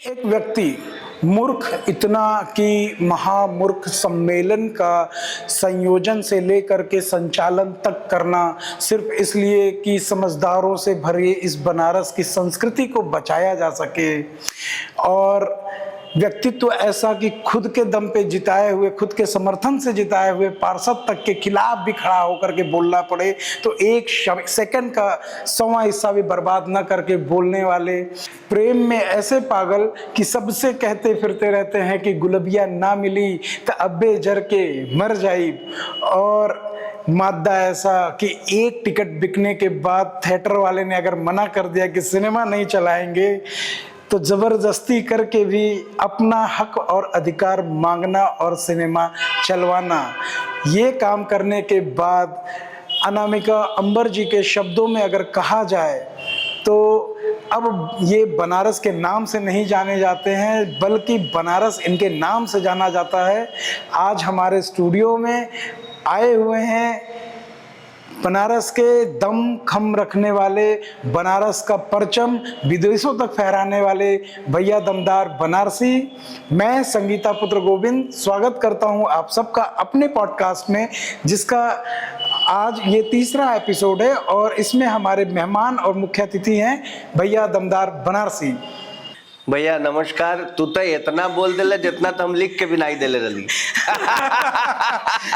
एक व्यक्ति मूर्ख इतना कि महामूर्ख सम्मेलन का संयोजन से लेकर के संचालन तक करना सिर्फ इसलिए कि समझदारों से भरे इस बनारस की संस्कृति को बचाया जा सके, और व्यक्तित्व ऐसा कि खुद के दम पे जिताए हुए, खुद के समर्थन से जिताए हुए पार्षद तक के खिलाफ भी खड़ा होकर के बोलना पड़े तो एक सेकंड का 100वां हिस्सा भी बर्बाद न करके बोलने वाले, प्रेम में ऐसे पागल कि सबसे कहते फिरते रहते हैं कि गुलबिया ना मिली तो अब्बे जर के मर जाई, और मादा ऐसा कि एक टिकट बिकने के बाद थिएटर वाले ने अगर मना कर दिया कि सिनेमा नहीं चलाएंगे तो जबरदस्ती करके भी अपना हक और अधिकार मांगना और सिनेमा चलवाना। ये काम करने के बाद अनामिका अंबर जी के शब्दों में अगर कहा जाए तो अब ये बनारस के नाम से नहीं जाने जाते हैं बल्कि बनारस इनके नाम से जाना जाता है। आज हमारे स्टूडियो में आए हुए हैं बनारस के दम खम रखने वाले, बनारस का परचम विदेशों तक फहराने वाले भैया दमदार बनारसी। मैं संगीता पुत्र गोविंद स्वागत करता हूं आप सबका अपने पॉडकास्ट में, जिसका आज ये 3रा एपिसोड है और इसमें हमारे मेहमान और मुख्य अतिथि हैं भैया दमदार बनारसी। भैया नमस्कार। तू तो इतना बोल देले जितना तो हम लिख के भी नहीं देले रही।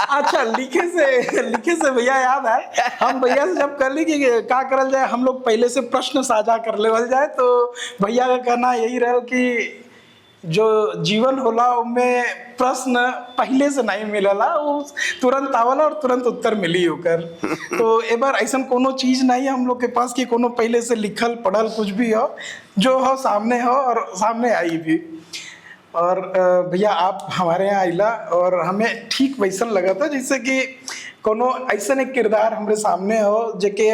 अच्छा, लिखे से भैया याद है, हम भैया से जब कर ली कि क्या करल जाए, हम लोग पहले से प्रश्न साझा कर लेवल जाए, तो भैया का कहना यही रहा कि जो जीवन होला उनमें प्रश्न पहले से नहीं मिलला, वो तुरंत आवला और तुरंत उत्तर मिली होकर। तो एक बार ऐसा कोनो चीज नहीं है हम लोग के पास कि कोनो पहले से लिखल पढ़ल कुछ भी हो, जो हो सामने हो और सामने आई भी। और भैया आप हमारे यहाँ आइला और हमें ठीक वैसन लगा था जैसे कि कोनो ऐसा एक किरदार हमारे सामने हो जेके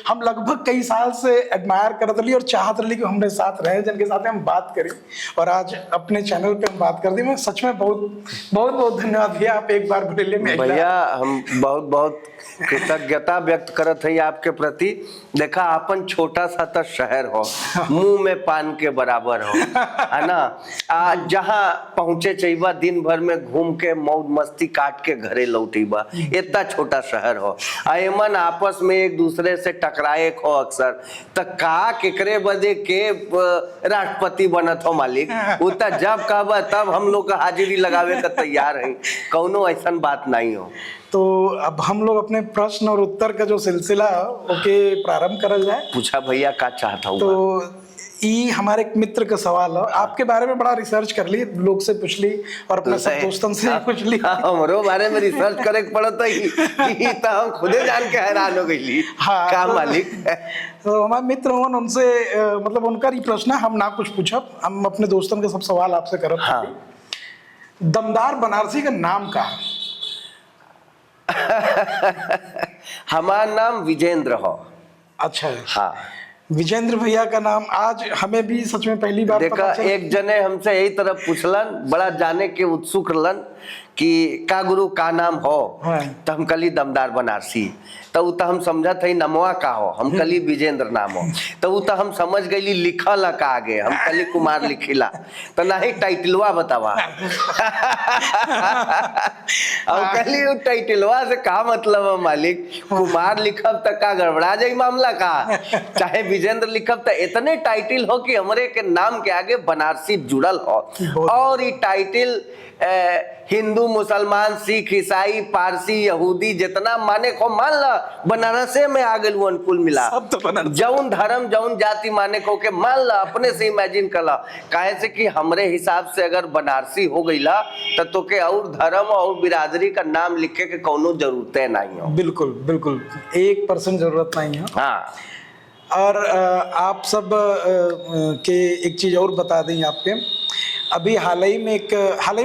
हम लगभग कई साल से एडमायर करत रही और चाहत रही कि हमारे साथ रहे, जिनके साथ हम बात करें, और आज अपने चैनल पे हम बात कर दी। मैं सच में बहुत बहुत बहुत धन्यवाद भैया, आप एक बार बरेली में। भैया हम बहुत बहुत कृतज्ञता व्यक्त करत है आपके प्रति। देखा अपन छोटा सा तो शहर हो, मुंह में पान के बराबर हो, है ना। जहाँ पहुंचे चाहिए दिन भर में घूम के मौज मस्ती काट के घरे लौटीबा, इतना छोटा शहर हो। एमन आपस में एक दूसरे से टकराए हो अक्सर, तो का केकरे बदे के राष्ट्रपति बनत हो मालिक, उतना जब कहबा तब हम लोग का हाजिरी लगावे का तैयार है, कौनो ऐसा बात नहीं हो। तो अब हम लोग अपने प्रश्न और उत्तर का जो सिलसिला ओके प्रारंभ करल जाए। पूछा भैया का चाहता हूँ। तो ई हमारे एक मित्र का सवाल है, आपके बारे में बड़ा रिसर्च कर ली, लोग से पूछ ली और अपने सब दोस्तों से पूछ ली। हमरो बारे में रिसर्च करे के पड़ता ही तो हम खुदे जान के हैरान हो गई। हाँ, का मालिक। तो हमारे मित्र हो उनसे मतलब उनका ही प्रश्न है, हम ना कुछ पूछब, हम अपने दोस्तों के सब सवाल आपसे करब। हाँ। दमदार बनारसी का नाम का हमारा नाम विजेंद्र हो। अच्छा। हाँ, विजेंद्र भैया का नाम आज हमें भी सच में पहली बार देखा। एक जने हमसे यही तरफ पूछलन, बड़ा जाने के उत्सुक रहलन कि का गुरु का नाम हो। हाँ। तो हम कली दमदार बनारसी, तो हम समझा था नमवा का हो, हम कली विजेंद्र नाम हो। तो हम समझ गई लिखल का आगे, हम कली कुमार लिखिला, तो ना ही टाइटलवा बतावा। हम कली टाइटलवा से का मतलब है मालिक, कुमार लिखब तक का गड़बड़ा जाई मामला का, चाहे विजेंद्र लिखब तो इतने टाइटल हो कि हमारे के नाम के आगे बनारसी जुड़ल हो। और ये टाइटल हिंदू मुसलमान सिख ईसाई पारसी यहूदी जितना माने को मान ला बनारसे में आ गए अनुकूल मिला। तो जौन धर्म जौन जाति माने को के मान ला, अपने से इमेजिन कला, काहे से कि हमरे हिसाब से अगर बनारसी हो गईला तो के और धर्म और बिरादरी का नाम लिखे के कोनो जरूरत नहीं हो। बिल्कुल बिल्कुल 1% जरूरत नहीं है। हाँ। और आप सब के एक चीज और बता दें आपके, अभी हाल ही में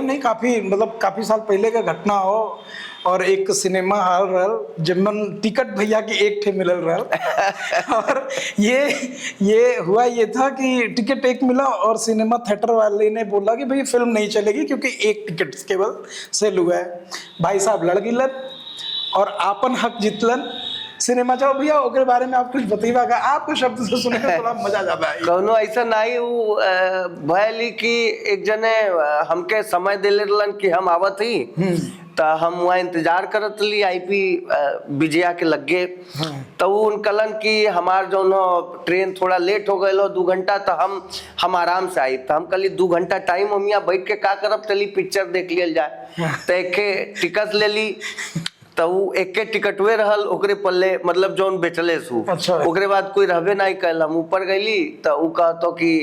नहीं, काफी साल पहले का घटना हो, और एक सिनेमा हॉल रहल जिमन टिकट भैया की एक ठे मिलल रहल। और ये हुआ ये था कि टिकट एक मिला और सिनेमा थिएटर वाले ने बोला कि भाई फिल्म नहीं चलेगी क्योंकि एक टिकट केवल सेल हुआ है। भाई साहब लड़ गिलन और आपन हक जीतलन, सिनेमा जाओ भैया ओकरे बारे में आप कुछ बताइएगा का आपको शब्द से सुने के थोड़ा मजा ज्यादा आई। कौनो ऐसा नहीं वो भयली कि एक जने हमके समय दिले रहलन कि हम आवत ही तो हम वहाँ इंतजार करत ली आईपी विजया के लगे तो वो उनकलन कि हमार जो ट्रेन थोड़ा लेट हो गए 2 घंटा तो हम आराम से आई तो हम कल 2 घंटा टाइम हम यहाँ बैठ के का करब चली पिक्चर देख लिया जाए तो एक टिकट ले ली तो वो एक टिकटवे रहल ओकरे पल्ले मतलब जोन बेचले सु अच्छा। ओकरे बाद कोई रहबे नहीं कल हम ऊपर गईली तो वो कहतो कि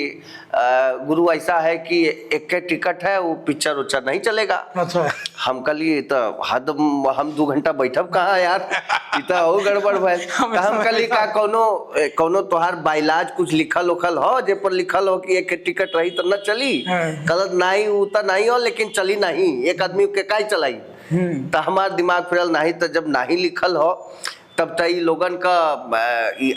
गुरु ऐसा है कि एक टिकट है वो पिक्चर उच्चर नहीं चलेगा। अच्छा हम कली तो हद हम 2 घंटा बैठब कहाँ यार इतना हो गड़बड़ भइल हम कली का कोनो तोहार बाइलाज कुछ लिखल उखल हो जे पर लिखल हो कि एक टिकट रही तो न चली गलत नहीं वो तो नहीं हो लेकिन चली नहीं एक आदमी के काई चलाई तो हमार दिमाग फिरल नहीं तो जब नहीं लिखल हो तब तो लोगन का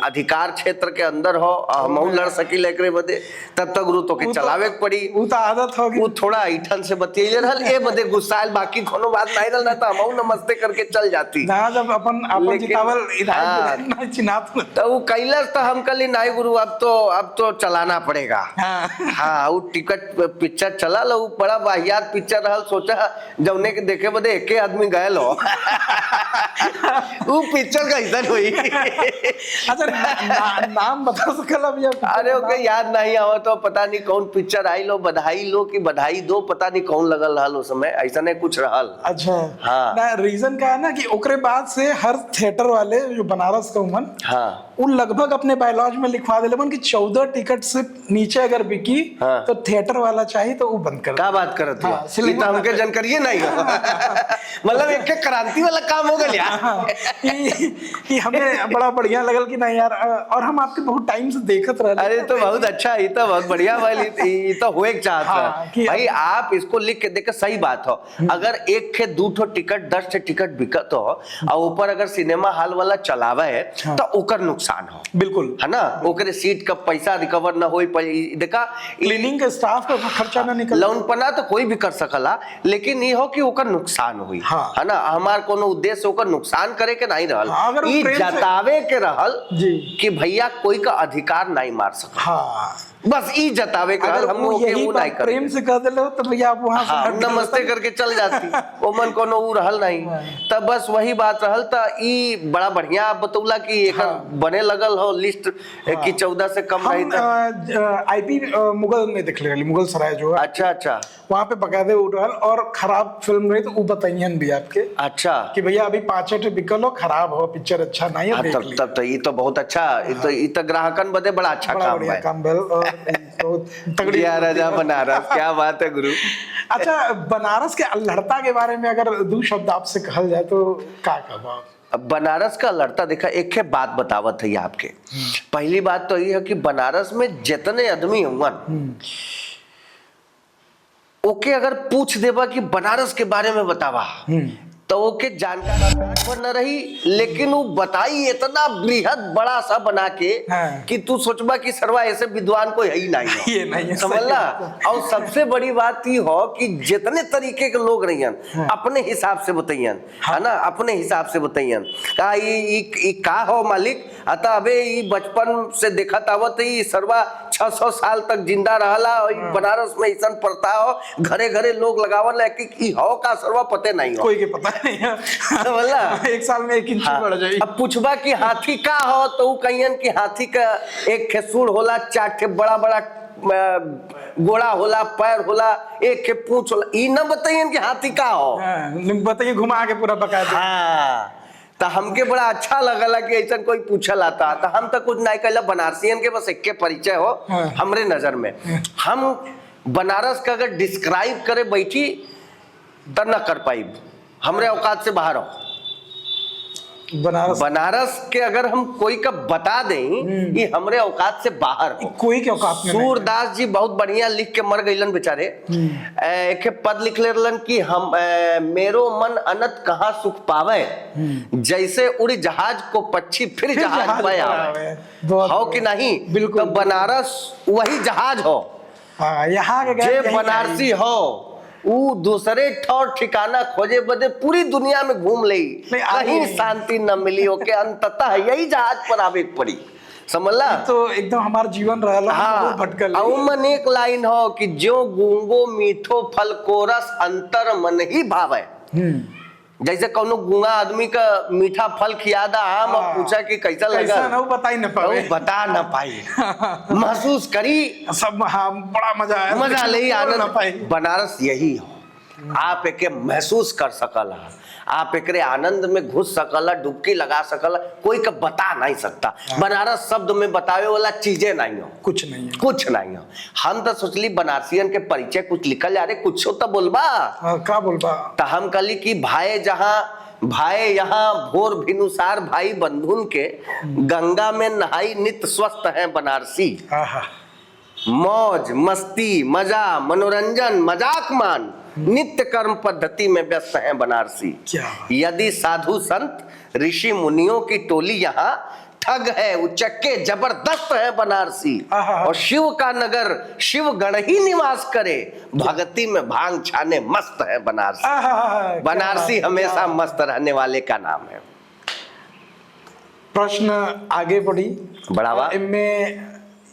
अधिकार क्षेत्र के अंदर हो हम लड़ सकी एकरे बदे तब तक गुरु तो के चलावे के पड़ी वो तो आदत होगी वो थोड़ा ऐठन से बतिये रहल ए बदे गुस्साइल बाकी कोनो बात नहीं रहल ना तो हम नमस्ते करके चल जाती ना जब अपन जितावल इधर ना चिनात तो वो कैलस तो हम कली नहीं गुरु अब तो चलाना पड़ेगा। हाँ वो टिकट पिक्चर चला लो बड़ा वाहियात पिक्चर रहल सोचा जौने के देखे बदे एके आदमी गए लो वो पिक्चर कैसन हुई अच्छा नाम बता सकला भैया? अरे ओके याद नहीं आवा तो पता नहीं कौन पिक्चर आई लो कि बधाई दो पता नहीं कौन लगल रहल उस समय ऐसा नहीं कुछ रहल। अच्छा हाँ ना रीजन क्या है ना कि ओकरे बाद से हर थिएटर वाले जो बनारस का उमन हाँ वो लगभग अपने बायलॉज में लिखवा दिले कि 14 टिकट से नीचे अगर बिकी हाँ। तो थिएटर वाला चाहिए तो वो बंद कर क्या बात करत हाँ, हो ये तो हमके जानकारी नहीं हो मतलब एक क्रांति वाला काम हो गया कि हमें बड़ा बढ़िया लगल कि नहीं यार और हम आपके बहुत टाइम से देखत रहे। अरे तो बहुत अच्छा ये तो बहुत बढ़िया भाई ये तो हुए चाहता हाँ, भाई आप इसको लिख के देखे सही बात हो अगर एक के 2 टिकट 10 टिकट बिकत हो और ऊपर अगर सिनेमा हॉल वाला चलावे है तो ओकर नुकसान हो बिल्कुल है ना ओकरे सीट का पैसा रिकवर ना हो देखा क्लीनिंग के स्टाफ का खर्चा ना निकल लोन पना तो कोई भी कर सकला लेकिन ये हो कि ओकर नुकसान हुई हाँ। है ना हमार कोनो उद्देश्य ओकर नुकसान करे के नहीं रहल हाँ, अगर ई जतावे के रहल जी कि भैया कोई का अधिकार नहीं मार सकता हाँ बस ई जतावे के रहल हम लोग यही वो नहीं कर प्रेम से कह दिले तो भैया आप वहां हाँ, से नमस्ते करके चल जाती ओमन कोनो ऊ रहल नहीं तब बस वही बात रहल त ई बड़ा बढ़िया आप बतौला कि एक बने लगल हो लिस्ट कि 14 से कम रही था आईपी मुगल में देख ले मुगल सराय जो है अच्छा वहाँ पे बकायदे उड़ल और खराब फिल्म रही तो वो बताइयन भी आपके अच्छा कि भैया अभी 5 बिकल हो खराब हो पिक्चर अच्छा नहीं है तब तो ये तो बहुत अच्छा ये तो ग्राहकन बदे बड़ा अच्छा काम है काम बेल और तगड़ी राजा बनारस क्या बात है गुरु। अच्छा बनारस के अल्हड़ता के बारे में अगर 2 शब्द आपसे कहल जाए तो क्या कहब आप? बनारस का लड़ता देखा एक बात बतावत है आपके पहली बात तो ये है कि बनारस में जितने आदमी हुवन ओके अगर पूछ देबा कि बनारस के बारे में बतावा तो ओके जानकारी न रही लेकिन वो बताई इतना बृहद बड़ा सा बना के कि तू सोचबा कि सरवा ऐसे विद्वान कोई है ही नहीं ये नहीं समझला। और सबसे बड़ी बात ये हो कि जितने तरीके के लोग रहियन अपने हिसाब से बताइयन है ना अपने हिसाब से बताइयन का का हो मालिक अतः अबे बचपन से देखत आवत ही सरवा 600 साल तक जिंदा रहला और बनारस में ऐसा पड़ता हो घरे घरे लोग लगावल है कि हो का सरवा पते नहीं हो कोई के पता नहीं है एक साल में 1 इंच बढ़ जाए। अब पूछबा कि हाथी का हो तो कहियन कि हाथी का एक खेसूड़ होला 4 बड़ा बड़ा गोड़ा होला पैर होला एक के पूंछ होला ई न बताइए कि हाथी का हो बताइए घुमा के पूरा बकायदा। हाँ तो हमके बड़ा अच्छा लगला कि ऐसा कोई पूछल आता तो हम तो कुछ नहीं कहला बनारसियन के बस एक के परिचय हो हमरे नजर में हम बनारस का अगर डिस्क्राइब करे बैठी तो न कर पाई हमरे औकात से बाहर हो। बनारस के अगर हम कोई का बता दें कि हमरे औकात से बाहर हो कोई के औकात में सूरदास जी बहुत बढ़िया लिख के मर गईलन बेचारे एक पद लिख ले रहलन कि हम मेरो मन अनत कहाँ सुख पावे जैसे उड़ी जहाज को पक्षी फिर जहाज पे आवे हो कि नहीं बिल्कुल तो बनारस वही जहाज हो यहाँ जे बनारसी हो वो दूसरे ठौर ठिकाना खोजे बदे पूरी दुनिया में घूम ली, नहीं, आगे कहीं नहीं। शांति न मिली, ओके अंततः यही जहाज पर आवे के पड़ी, समझला। तो एकदम हमार जीवन रहला हाँ, भटकल। औमन एक लाइन हो कि जो गूंगो मीठो फल को रस अंतर मन ही भावे। जैसे कौनो गूंगा आदमी का मीठा फल खियादा आम और पूछा कि कैसा लगा, कैसा ना, वो बता ही न पावे, वो बता न पाई, महसूस करी सब। हाँ, बड़ा मजा आया, मजा ले, ना पाई। आनंद। बनारस यही हो, आप एके महसूस कर सकला, आप एकरे आनंद में घुस सकला, डुबकी लगा सकला, कोई का बता नहीं सकता। बनारस शब्द में बतावे वाला चीजें नहीं हो, कुछ नहीं है, कुछ नहीं हो। हम तो सोचली बनारसियन के परिचय कुछ लिखल जा रे, कुछ तो बोलबा। का बोलबा। तो हम कहली कि भाई यहाँ भोर भिनुसार भाई बंधुन के गंगा में नहाई नित्य स्वस्थ है बनारसी। मौज मस्ती मजा मनोरंजन मजाक मान नित्य कर्म पद्धति में व्यस्त है बनारसी। यदि साधु संत ऋषि मुनियों की टोली यहाँ ठग है, उचक्के जबरदस्त है बनारसी। और शिव का नगर शिव गण ही निवास करे, भक्ति में भांग छाने मस्त है बनारसी। बनारसी हमेशा मस्त रहने वाले का नाम है। प्रश्न आगे बढ़ी, बढ़ावा इनमें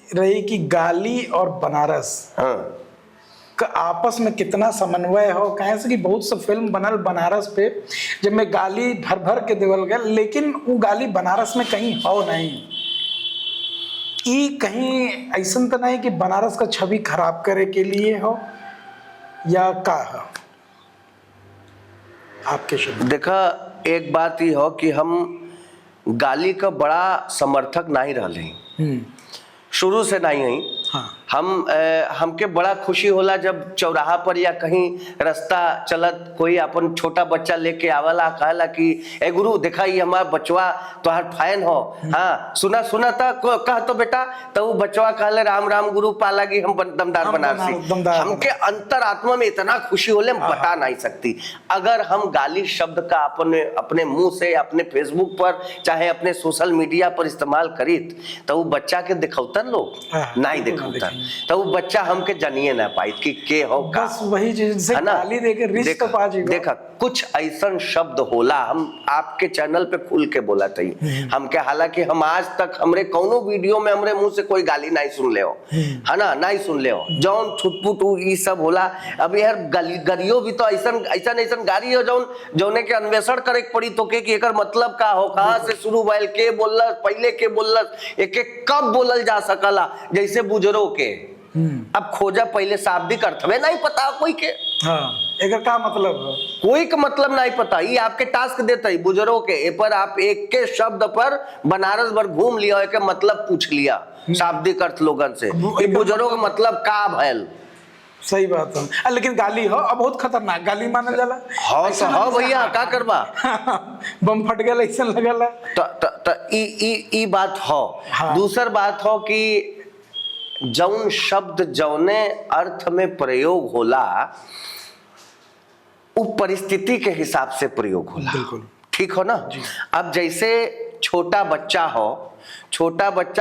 रही कि गाली और बनारस का आपस में कितना समन्वय हो। कहे से कि बहुत सा फिल्म बनल बनारस पे जब में गाली भर भर के देवल गया, लेकिन वो गाली बनारस में कहीं हो नहीं। ई कहीं ऐसा तो नहीं कि बनारस का छवि खराब करे के लिए हो या का हो? आपके शब्द। देखा, एक बात ही हो कि हम गाली का बड़ा समर्थक नहीं रहे, शुरू से नहीं हुई। हाँ। हमके बड़ा खुशी होला जब चौराहा पर या कहीं रास्ता चलत कोई अपन छोटा बच्चा लेके आवला, कहला कि ए गुरु देखा ये हमारा बचवा तोहार फैन हो, हाँ सुना सुना था कह तो बेटा, तो वो बचवा कहले राम राम गुरु पाला की हम दमदार बनारसी। हमके अंतर आत्मा में इतना खुशी होले बता नहीं सकती। अगर हम गाली शब्द का अपने मुंह से अपने फेसबुक पर चाहे अपने सोशल मीडिया पर इस्तेमाल करीत तो वो बच्चा के दिखौतन लोग नहीं दिखौतन, तो वो बच्चा हमके जानिए ना पाई कि के हो का। बस वही चीज से गाली देके रिश्त तो पा जाएगा। देखा कुछ ऐसा शब्द होला, हम आपके चैनल पे खुल के बोला था हमके, हालांकि हम आज तक हमरे कोनो वीडियो में हमरे मुंह से कोई गाली नहीं सुन ले हो, है ना, नहीं सुन ले हो। जौन छुटपुट ये सब होला, अब यार गरियो भी तो ऐसा गाली हो जौने के अन्वेषण करे पड़ी तो के एकर मतलब का हो, कहां से शुरू भइल, के बोलल पहले, के बोलल एक कब बोलल जा सकला। जैसे बुजुर्गों के अब खोजा पहले शाब्दिक अर्थवे नहीं पता कोई के, हाँ, एकर का मतलब है? कोई का मतलब नहीं पता। ये आपके टास्क देता है बुजुर्गों के ए पर आप एक के शब्द पर बनारस भर घूम लिया, एक मतलब पूछ लिया शाब्दिक अर्थ लोगन से, बुजुर्गों का मतलब का भैल। सही बात है, लेकिन गाली हो अब बहुत खतरनाक गाली मानल जाला। हाँ तो हाँ भैया का करबा, बम फट गया ऐसा लगला। तो ई बात हो। हाँ। दूसर बात हो कि जौन शब्द जौने अर्थ में प्रयोग होला वो परिस्थिति के हिसाब से प्रयोग होला। बिल्कुल ठीक हो ना। अब जैसे छोटा बच्चा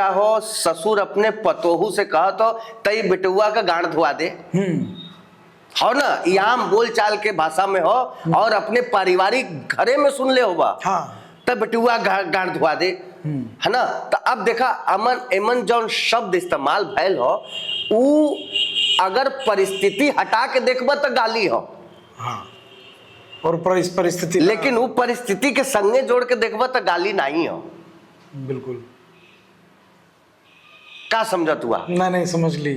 हो ससुर अपने पतोहू से कहा तो तई बेटुआ का गांड धुआ दे, हो ना, ये आम बोल चाल के भाषा में हो और अपने पारिवारिक घरे में सुन ले होगा। हाँ। तब बेटुआ गांड धुआ दे, है ना। तो अब देखा एमन जौन शब्द इस्तेमाल भैल हो उ अगर परिस्थिति हटा के देखबा तो गाली हो। हाँ। और परिस्थिति, लेकिन वो परिस्थिति के संगे जोड़ के देखबा तो गाली नहीं हो। बिल्कुल। का समझत हुआ? नहीं समझ ली।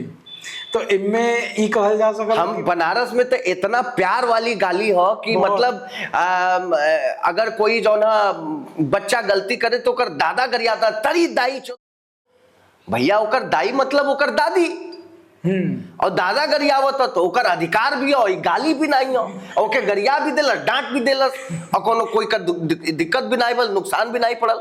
तो इनमें ई कहल जा सकता हम बनारस में तो इतना प्यार वाली गाली हो कि मतलब अगर कोई जो ना बच्चा गलती करे तो ओकर दादा गरियाता तरी दाई भैया, ओकर दाई मतलब ओकर दादी, और दादा गरियावत तो ओकर अधिकार भी हो, गाली भी नहीं हो, ओके गरिया भी देलस, डांट भी देलस, और कोनो कोई का दिक्कत भी नहीं भल, नुकसान भी नहीं पड़ल,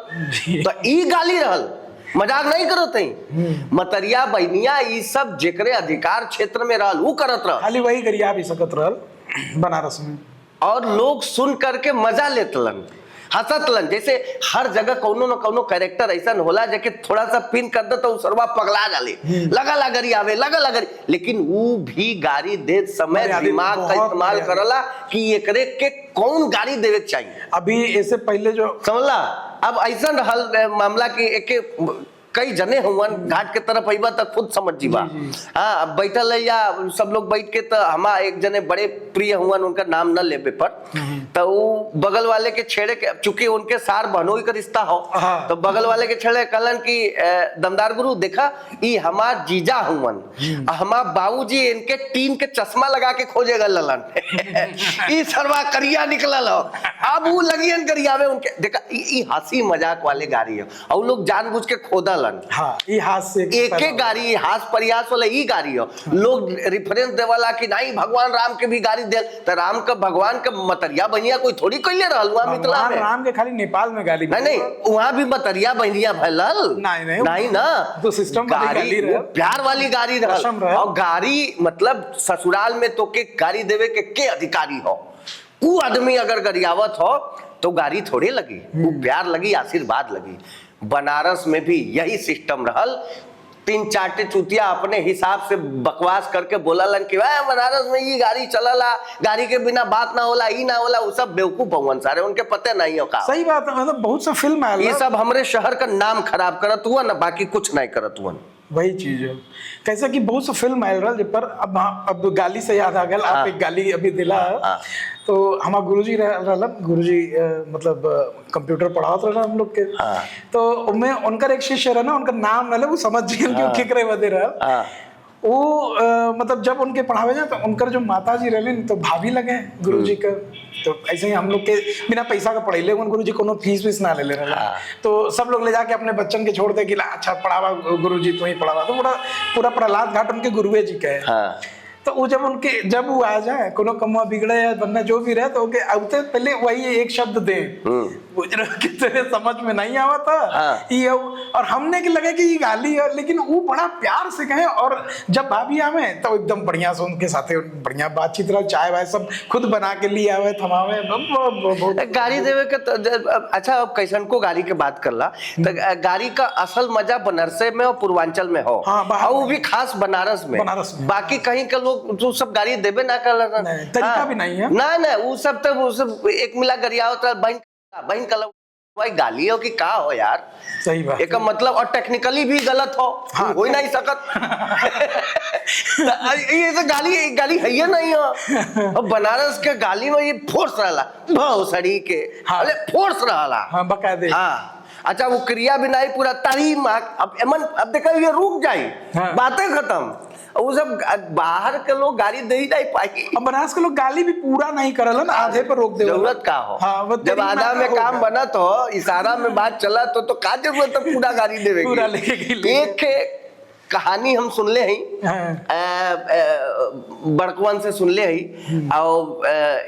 तो ई गाली रहल। मजाक नहीं करत है। मतरिया बहनिया ये सब जेकरे अधिकार क्षेत्र में रहल वो करत रहल, खाली वही गरिया भी सकत रहल बनारस में, और लोग सुन करके मजा लेतलन। हंसतलन। जैसे हर जगह कोनो न कोनो कैरेक्टर ऐसा होला जेके थोड़ा सा पिन कर दे तो सरवा पगला जाले, लगा लगरी आवे, लगा लगरी, लेकिन वो भी गाड़ी दे समय दिमाग का इस्तेमाल करला कि एकरे के कौन गाड़ी देवे के चाहिए। अभी ऐसे पहले जो समझला, अब ऐसा रहल मामला कि एक कई जने हुआ घाट के तरफ अइबा तक खुद समझ जीवा। हाँ, अब बैठल है या सब लोग बैठ के, तो हमा एक जने बड़े प्रिय हुआ, उनका नाम न लेबे पर, तो वो बगल वाले के छेड़े के, चूंकि उनके सार बहनोई का रिश्ता हो, तो बगल वाले के छेड़े कहलन कि दमदार गुरु देखा ई हमार जीजा हुवन, हमार बाबूजी इनके टीन के चश्मा लगा के खोजेगा ललन ई सरवा करिया निकलल हो, अब वो लगियन करियावे उनके। देखा ई हंसी मजाक वाले गाड़ी है, और लोग जानबूझ के खोदल। हाँ, ये हाथ से एक गाड़ी हास प्रयास वाला ही गाड़ी हो, लोग रेफरेंस देवाला कि नहीं भगवान राम के भी गाड़ी दे, तो राम का भगवान के मतरिया बनिया कोई थोड़ी कइले रहल हुआ मिथिला में। राम के खाली नेपाल में गाड़ी नहीं, वहां भी मतरिया बनिया भैलल नहीं ना, तो सिस्टम गाड़ी प्यार वाली गाड़ी रहल। और गाड़ी मतलब ससुराल में तो के गाड़ी देवे के अधिकारी हो, वो आदमी अगर गरियावत हो तो गाड़ी थोड़े लगी, वो प्यार लगी, आशीर्वाद लगी। बनारस में भी यही सिस्टम रहल। 3-4 चुतिया अपने हिसाब से बकवास करके बोललन कि बनारस में ये गाड़ी चलला, गाड़ी के बिना बात ना होला, ई ना होला, वो सब बेवकूफ भवन सारे, उनके पते नहीं हो का। सही बात है, मतलब बहुत सा फिल्म आया, ये सब हमरे शहर का नाम खराब करत हुआ ना, बाकी कुछ नहीं करत हुआ। वही चीज है, कैसे कि बहुत सा फिल्म आयल रहा पर अब गाली से याद आ गया। आप एक गाली अभी दिला, तो हमारा गुरुजी गुरुजी मतलब कंप्यूटर पढ़ावत रहा हम लोग के, तो उनमें उनका एक शिष्य रहा ना, उनका नाम ना ले, वो समझ जी केकरे बदे रहा वो मतलब जब उनके पढ़ावे जाए तो उनकर जो माता जी रहे तो भाभी लगे गुरुजी का, तो ऐसे ही हम लोग के बिना पैसा का पढ़े ले गुरुजी कोनो फीस ना ले रहा, तो सब लोग ले जाके अपने बच्चन के छोड़ दे कि अच्छा पढ़ावा गुरुजी तू ही पढ़ावा, तो पूरा प्रहलाद घाट उनके गुरुए जी का है। तो वो जब वो आ जाए कोनो कमुआ बिगड़े या बनना जो भी रहे, तो ओके अब तो पहले वही एक शब्द दे तेरे समझ में नहीं आवा था ये, और हमने के लगे कि ये गाली है, लेकिन वो बड़ा प्यार से कहे। और जब भाभी आवे तो एकदम बढ़िया से उनके साथ बढ़िया बातचीत रहा, चाय वाय सब खुद बना के लिए आवे, थमावे गाड़ी देवे के। अच्छा, अब कैसन को गाड़ी के बात करला, तो गाड़ी का असल मजा बनारस में और पूर्वांचल में हो, और वो भी खास बनारस में। बाकी कहीं के लोग तो सब गाड़ी देवे ना कर, तरीका भी नहीं है ना, वो सब तो वो सब एक मिला गरिया होता है, बहन का भाई गाली हो कि का हो यार। सही बात, एक मतलब, और टेक्निकली भी गलत हो नहीं सकत ये तो गाली है या नहीं हो। और बनारस के गाली में ये फोर्स रहला, भौसड़ी के अरे फोर्स रहला, बकायदे। अच्छा, वो क्रिया भी नहीं, पूरा तारीम। अब देखा ये रुक जाये, बातें खत्म। वो सब बाहर के लोग गाड़ी दे ही नहीं पाई। अब बनारस के लोग गाली भी पूरा नहीं करल, आधे पर रोक दे, जरूरत का हो। जब आधा में काम बना तो इशारा में बात चला तो का जरूरत है पूरा गाड़ी देवे की। एक कहानी हम सुनले ही, बड़कवन से सुनले ही, और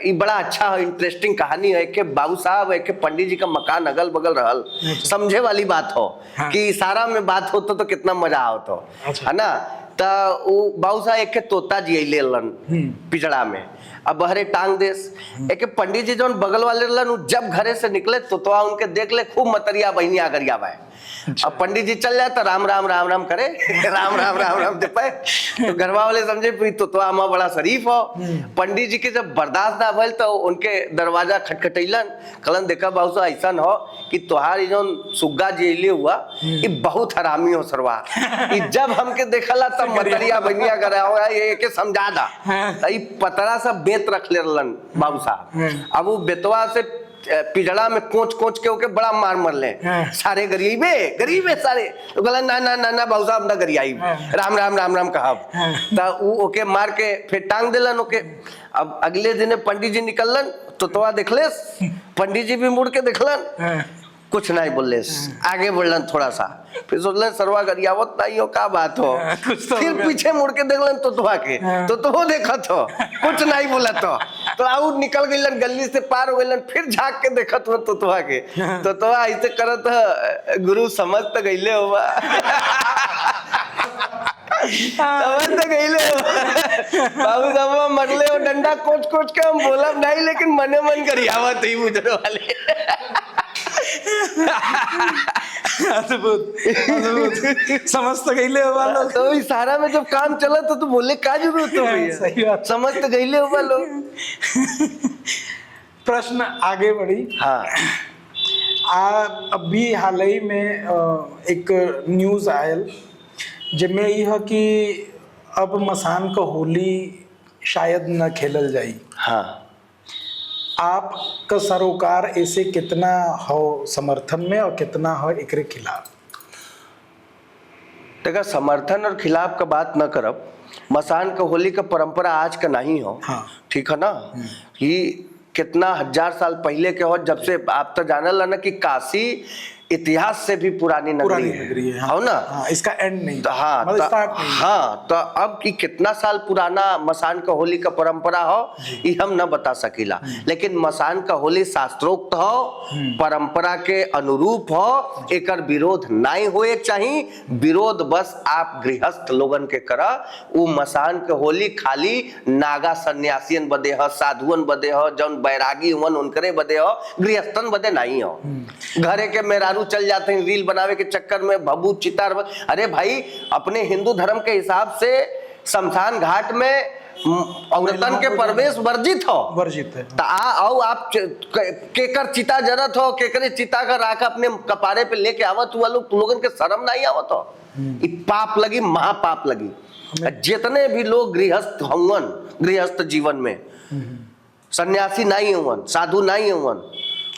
ये बड़ा अच्छा है, इंटरेस्टिंग कहानी है। कि बाबू साहब एक पंडित जी का मकान अगल बगल रहल, समझे वाली बात हो कि इशारा में बात हो तो कितना मजा आवत हो, है ना। तो वो बाबू साहब एक तोता जी ले लन पिजड़ा में, अब बहरे टांग देश। एक पंडित जी जो बगल वाले लन, जब घरे से निकले तोतवा उनके देख ले, खूब मतरिया बहनिया गरिया भाई। अब पंडित जी चल जाए तो राम राम राम राम करे, राम राम राम राम दे पाए, तो घरवा वाले समझे तो हमारा बड़ा शरीफ हो। पंडित जी के जब बर्दाश्त ना भइल तो उनके दरवाजा खटखटैलन, कहलन देखा बाबू साहब ऐसा हो कि तोहार जो सुग्गा जेले हुआ ये बहुत हरामी हो सरवा, जब हमके देखला तब मतरिया बनिया करे ये के समझा दा। पतरा सा बेत रख ले बाबू साहब, अब वो बेतवा से पिजड़ा में कोच कोच के ओके बड़ा मार मरले, सारे गरीबे सारे, तो कहला ना बाबू साहब ना गरियाई, राम राम राम राम कहब, तो ओके मार के फिर टांग देलन ओके। अब अगले दिन पंडित जी निकलन, तो देखले, पंडित जी भी मुड़ के देखलन, कुछ नहीं बोलले, आगे बढ़लन थोड़ा सा, फिर सोचलन सरवा गरियावत नहीं हो, का बात हो। फिर पीछे मुड़ के देखलन तो वो देखत हो, कुछ नहीं बोला तो आउट निकल गइलन, गली से पार हो गइलन, फिर झांक के देखत हो तो के तो ऐसे करत गुरु समझ तो गइले हो समझ तो गइले हो बाबू साहब मरले हो डंडा कोच कोच के हम बोला नहीं, लेकिन मने मन गरियावत ही मुझे वाले अद्भुत अद्भुत, समझ तो गईले हो वालो। तो इशारा में जब काम चला तो बोले का जरूरत है भैया, सही बात। समझ तो गईले हो वालो। प्रश्न आगे बढ़ी। हाँ अभी हाल ही में एक न्यूज़ आयल जिसमें यह कि अब मसान का होली शायद न खेलल जाई। हाँ, आपका सरोकार ऐसे कितना हो समर्थन में और कितना हो एकरे खिलाफ? देखा, समर्थन और खिलाफ का बात न करब। मसान का होली का परंपरा आज का नहीं हो। हाँ। ठीक है ना, कि कितना हजार साल पहले के हो, जब से आप तो जानल ना कि काशी इतिहास से भी पुरानी नगरी है, हाँ, हो ना। हाँ, इसका एंड नहीं, हाँ मतलब स्टार्ट नहीं। हाँ, तो अब कि कितना साल पुराना मसान का होली का परंपरा हो ये हम न बता सकीला, लेकिन मसान का होली शास्त्रोक्त हो, परंपरा के अनुरूप हो, एकर विरोध नहीं होए चाहिए। विरोध बस आप गृहस्थ लोगन के करा। वो मसान के होली खाली नागा सन्यासियन बदे हो, साधुअन बदे हो, जौन बैरागी हुवन उनकरे बदे हो, गृहस्थन बदे नहीं हो। घरे के मेहरारू चल जाते हैं रील बनावे के चक्कर में, भभू चितार। अरे भाई, अपने हिंदू धर्म के हिसाब से शमशान घाट में औरतन के प्रवेश वर्जित हो, वर्जित है। तो आओ आप केकर चिता जरत हो, केकरे चिता का राख अपने कपारे पे लेके आवत हुआ लोग, तुम लोगन के शर्म नहीं आवत हो? पाप लगी, महापाप लगी। जितने भी लोग गृहस्थ हुवन, गृहस्थ जीवन में सन्यासी नहीं हुवन, साधु नहीं हुवन,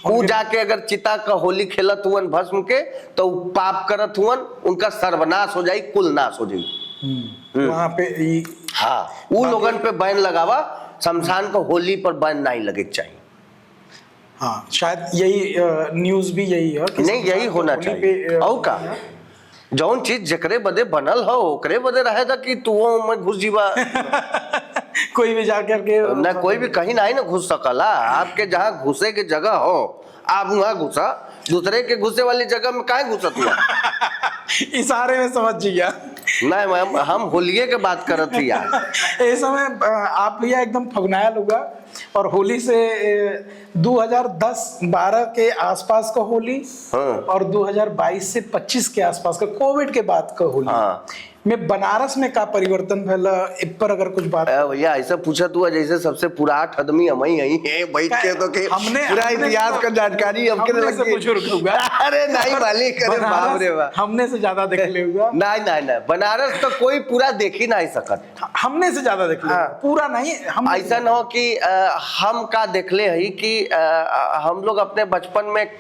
वो जाके अगर चिता का होली खेलत हुवन भस्म के, तो पाप करत हुवन, उनका सर्वनाश हो जाई, कुल नाश हो जाई। वहां पे हाँ, वो लोगन पे बैन लगावा, शमशान का होली पर बैन नहीं लगे चाहिए। हाँ, शायद यही न्यूज़ भी यही है कि नहीं, यही होना चाहिए। और का जौन चीज जकरे बदे बनल हो ओकरे बदे रहेगा कि तू में घुस जीवा। कोई भी जाकर के ना, कोई भी कहीं नहीं ना घुस सकला। आपके जहाँ घुसे के जगह हो आप वहाँ घुसा, दूसरे के घुसे वाली जगह में काहे घुसत हुआ? इशारे में समझ जिया। नहीं मैम, हम होलिये के बात करत थी यार। इस समय आप भैया एकदम फगनाया होगा, और होली से 2010-12 के आसपास का होली, हाँ। और 2022 से 25 के आसपास का कोविड के बाद का होली, हाँ। में बनारस में का परिवर्तन फैला, इस पर अगर कुछ बात? भैया ऐसा पूछा तू जैसे सबसे पुराठ आदमी हम ही है बैठ के, तो के पूरा इतिहास का जानकारी हमके लगी। अरे नहीं मालिक, अरे बाप रे बाप, हमने से ज्यादा देख ले हुआ। नहीं नहीं नहीं, बनारस तो कोई पूरा देख ही नहीं सकत। हमने से ज्यादा देख ले, पूरा नहीं। हम ऐसा न हो कि हम का देख ले है कि हम लोग अपने बचपन में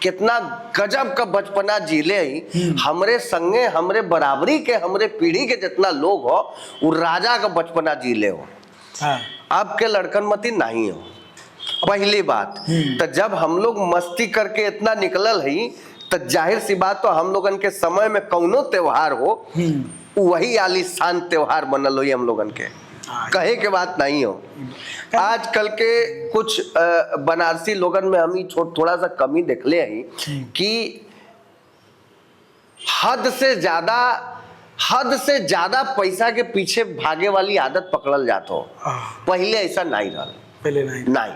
कितना गजब का बचपना जीले ही। हमरे संगे, हमरे बराबरी के, हमरे पीढ़ी के जितना लोग हो, वो राजा का बचपना जीले हो। हाँ। अब के लड़कन मती नहीं हो। पहली बात तो जब हम लोग मस्ती करके इतना निकलल ही, तो जाहिर सी बात तो हम लोगन के समय में कौनो त्योहार हो वही आलीशान त्योहार बनल हो हम लोगन के, कहे के बात नहीं हो। आजकल के कुछ बनारसी लोगन में हम थोड़ा सा कमी देख ले हैं कि हद से ज्यादा पैसा के पीछे भागे वाली आदत पकड़ल जात हो। पहले ऐसा नहीं रहल। पहले नहीं,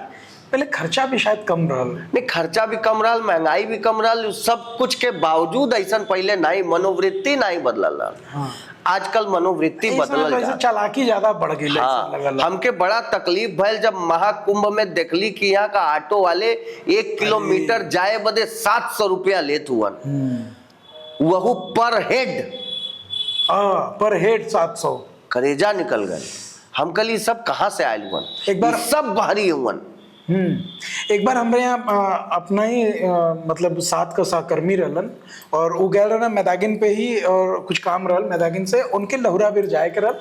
पहले खर्चा भी शायद कम रहल। नहीं, खर्चा भी कम रहल, महंगाई भी कम रहल, सब कुछ के बावजूद ऐसा पहले नहीं, मनोवृत्ति नहीं बदलल। हाँ। आजकल मनोवृत्ति बदलल जा, चालाकी ज्यादा बढ़ गई। हाँ, हमके बड़ा तकलीफ भइल जब महाकुंभ में देखली कि यहाँ का ऑटो वाले 1 किलोमीटर जाए बदे 700 रुपया लेत हुवन, वहू पर हेड 700। करेजा निकल गए। हम कल सब कहाँ से आयल हुवन? एक बार सब बाहरी हुवन। एक बार हमारे यहाँ अपना ही मतलब साथ का सहकर्मी रहलन, और वो गए रहना मैदागिन पे ही, और कुछ काम रहल मैदागिन से उनके लहुरावीर जाए के रहल,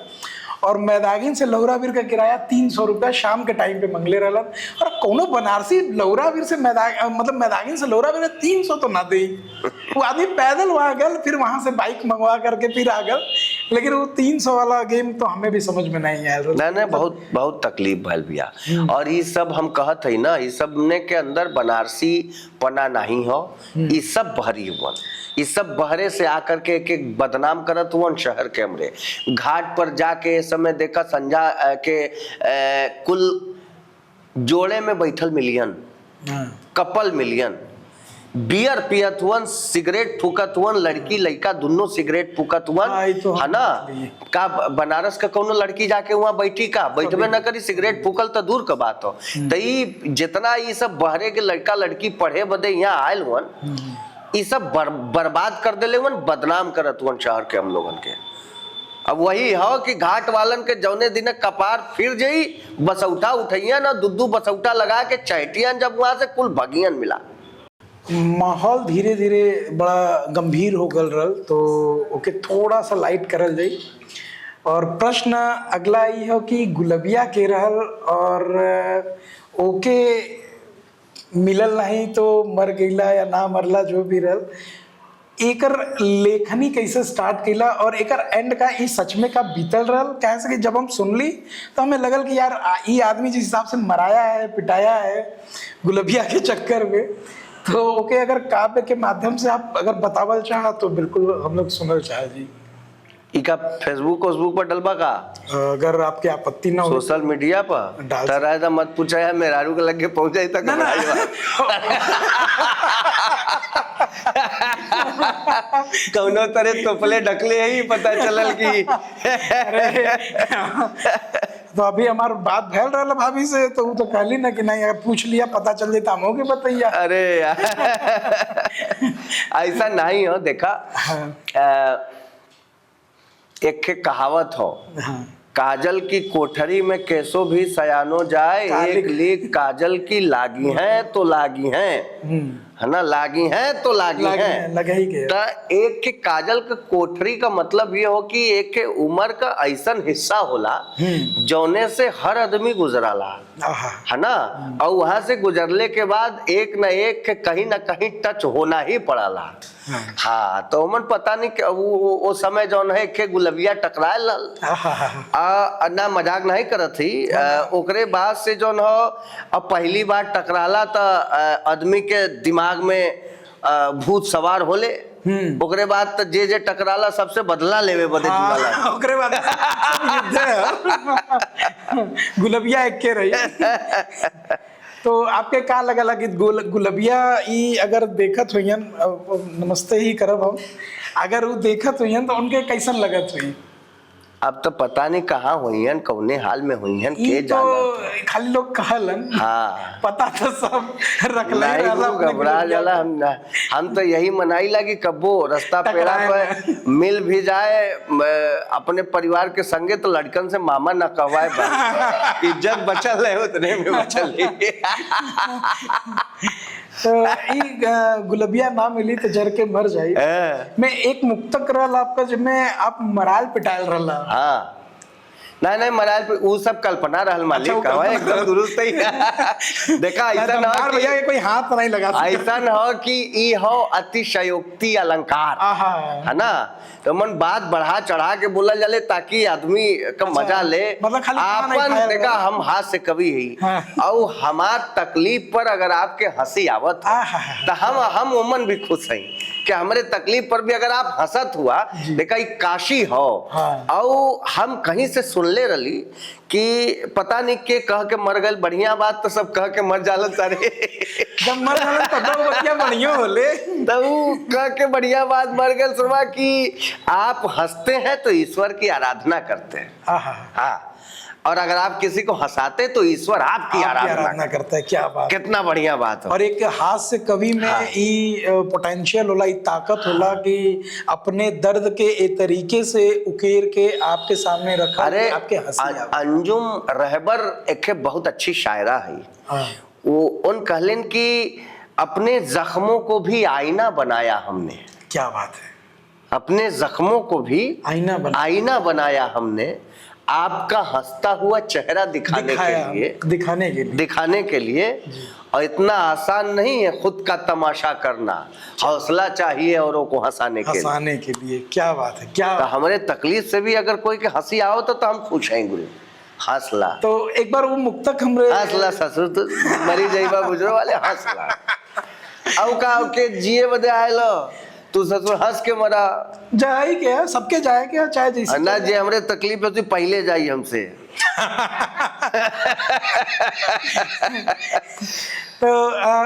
और मैदागिन से लहुरावीर का किराया 300 रुपया शाम के टाइम पे मंगले रहलन। और कोनो बनारसी लहुरावीर से मैदागिन से लहुरावीर 300 तो ना दे। वो आदमी पैदल वहाँ गल, फिर वहां से बाइक मंगवा करके फिर आ गल, लेकिन वो 300 वाला गेम तो हमें भी समझ में नहीं आया। नहीं, बहुत बहुत तकलीफ भइल भैया। और ये सब हम कहत है ना, ये सब ने के अंदर बनारसी पना नहीं हो, ये सब बहरी हुवन। ये सब बहरे से आकर के एक बदनाम करत हुवन शहर के। हमरे घाट पर जाके समय देखा संजा के कुल जोड़े में बैठल मिलियन, कपल मिलियन, बियर पियत हुअन, सिगरेट फूकत हुअन, लड़की लड़का दोनों सिगरेट फूकत हुअन, हाँ, ये तो है ना। का बनारस का कोनो लड़की जाके वहाँ बैठी का बैठबे न करी, सिगरेट फूकल तो दूर का बात हो। तो ई जितना ये सब बहरे के लड़का लड़की पढ़े बदे यहाँ आयल हुअन, ये सब बर्बाद कर देले हुअन, बदनाम करत हुअन शहर के हम लोगन के। अब वही हो कि घाट वालन के जौने दिन कपार फिर जाई, बसौठा उठैया ना, दुद्दू बसौठा लगा के चहटियन, जब वहां से कुल भगियन मिला। माहौल धीरे धीरे बड़ा गंभीर हो गल रहल, तो ओके थोड़ा सा लाइट करल जाई। और प्रश्न अगला ये हो कि गुलबिया के रहल और ओके मिलल नहीं तो मर गईला या ना मरला, जो भी रहल, एकर लेखनी कैसे स्टार्ट कैला और एकर एंड का ई सच में का बीतल रहल। कहे से कि जब हम सुनली तो हमें लगल कि यार ये आदमी जिस हिसाब से मराया है, पिटाया है गुलबिया के चक्कर में, तो ओके अगर काव्य के माध्यम से आप अगर बतावल चाह तो बिल्कुल हम लोग सुनल चाहे जी। इका फेसबुक पर डलबा का, अगर आपके आपत्ति ना हो सोशल मीडिया पर डाल तराय तो मत पूछा है, मेरारू के लगे पहुंच जाए तक कौनो तरह तोपले ढकले ही पता चलल कि तो अभी हमार बात भैल रहा भाभी से, तो वो तो कहली ना कि नहीं अगर पूछ लिया पता चल जाता हम होगे बताइए। अरे ऐसा नहीं हो, देखा एक कहावत हो, काजल की कोठरी में कैसो भी सयानो जाए, एक लीक काजल की लागी है तो लागी है ना, लागी है तो लागी है, लगे ही के। तो एक के काजल के कोठरी का मतलब ये हो कि एक के उम्र का ऐसा हिस्सा होला जौने से हर आदमी गुजराला, है ना। और वहां से गुजरले के बाद एक न एक के कहीं ना कहीं टच होना ही पड़ाला। हाँ, तो मन पता नहीं वो समय जौन है के गुलबिया टकराए लल, ना मजाक नहीं करत थी। ओकरे बाद से जौन हो, अब पहली बार टकराला तो आदमी के दिमाग में भूत सवार होले, ओकरे बाद तो जे जे टकराला सबसे बदला लेवे बदे जुड़ाला। ओकरे बाद गुलबिया एक के रही। तो आपके का लगला कि गुलबिया ई अगर देखत हुईन, नमस्ते ही करब हम, अगर वो देखत हुईन तो उनके कैसन लगत हुई? अब तो पता नहीं कहाँ हुई हैं, कौने हाल में हुई हैं, के तो खाली लोग कहलन, हाँ पता तो सब रखले घबरा जाला। हम तो यही मनाई लगी कब्बो रास्ता पेड़ा पर मिल भी जाए अपने परिवार के संगे, तो लड़कन से मामा न कहवाए, इज्जत बचल है उतने में बचल। तो गुलबिया ना मिली तो जर के मर जाई। मैं एक मुक्तक रहल आपका जिसमें आप मराल पिटायल रहला। हाँ, नहीं मराल पे वो सब कल्पना रहल मालिक, अच्छा, एकदम दुरुस्त ही। देखा ऐसा ना हो भैया कोई हाथ नहीं लगा, ऐसा न हो कि ई हो अतिशयोक्ति अलंकार, है ना। तो मन बात बढ़ा चढ़ा के बोला जाले ताकि आदमी का मजा ले। मतलब आपन देखा हम हाथ से कभी ही और हमार तकलीफ पर अगर आपके हंसी आवत तो हम उमन भी खुश हैं कि हमारे तकलीफ पर भी अगर आप हंसत हुआ। देखा काशी हो, और हम कहीं से सुनले रही कि पता नहीं के कह के मर गए, बढ़िया बात तो सब कह के मर जालन सारे। जब मर जालन तब बढ़िया बढ़िया होले, तब कह के बढ़िया बात मर गए सुनवा कि आप हंसते हैं तो ईश्वर की आराधना करते हैं। हाँ, और अगर आप किसी को हंसाते तो ईश्वर आपकी आराधना करता है। क्या बात, कितना बढ़िया बात है। और एक हाथ से कवि में पोटेंशियल होला, ताकत होला कि अपने दर्द के एक तरीके से उकेर के आपके सामने रखा। अरे आपके हंसी अंजुम रहबर एक बहुत अच्छी शायरा है, वो उन कहलन कि अपने जख्मों को भी आईना बनाया हमने। क्या बात है, अपने जख्मों को भी आईना बनाया हमने, आपका हंसता हुआ चेहरा दिखाने के लिए। और इतना आसान नहीं है खुद का तमाशा करना, हौसला चाहिए औरों को हंसाने के लिए। क्या बात है, क्या तो हमारे तकलीफ से भी अगर कोई के हंसी आओ तो हम खुश हैं गुरु, हंसला। तो एक बार वो मुक्तक हमरे हंसला ससुर तो मरी जाइबा बुझरो वाले हंसला अब का के जिए बदे आयलो तू ससुर हंस के मरा जाए क्या, सबके जाए क्या, चाहे जैसे ना जे हमरे तकलीफ है तू पहले जाई हमसे। तो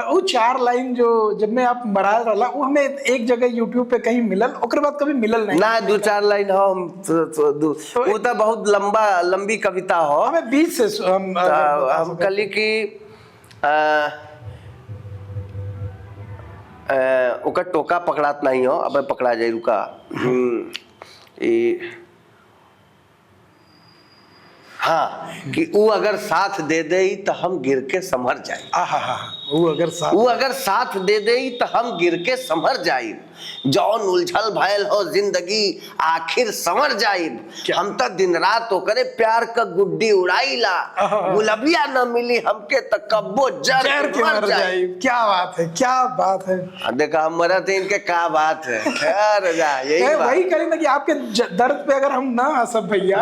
वो 4 लाइन जो जब में आप मराल रहा वो हमें एक जगह यूट्यूब पे कहीं मिलल, ओकर बाद कभी मिलल नहीं ना 2-4 लाइन हो वो तो बहुत लंबी कविता हो। हमें बीच से हम कली की ओकर टोका पकड़ात नहीं हो, अब पकड़ा जाए रुका। हाँ कि वो अगर साथ दे दे तो हम गिर के संभर जाए। वो अगर साथ दे दे तो हम गिर के संभर जाए, जौन उलझल भयल हो जिंदगी आखिर संवर जाए। हम तो दिन रात ओकरे प्यार का गुड्डी उड़ाईला, गुलबिया न मिली हमके तो कब्बो जर के मर जाए। क्या बात है, क्या बात है। देखा हम मरा थे इनके क्या बात है। यही वही करेंगे कि आपके दर्द पे अगर हम ना हंसब भैया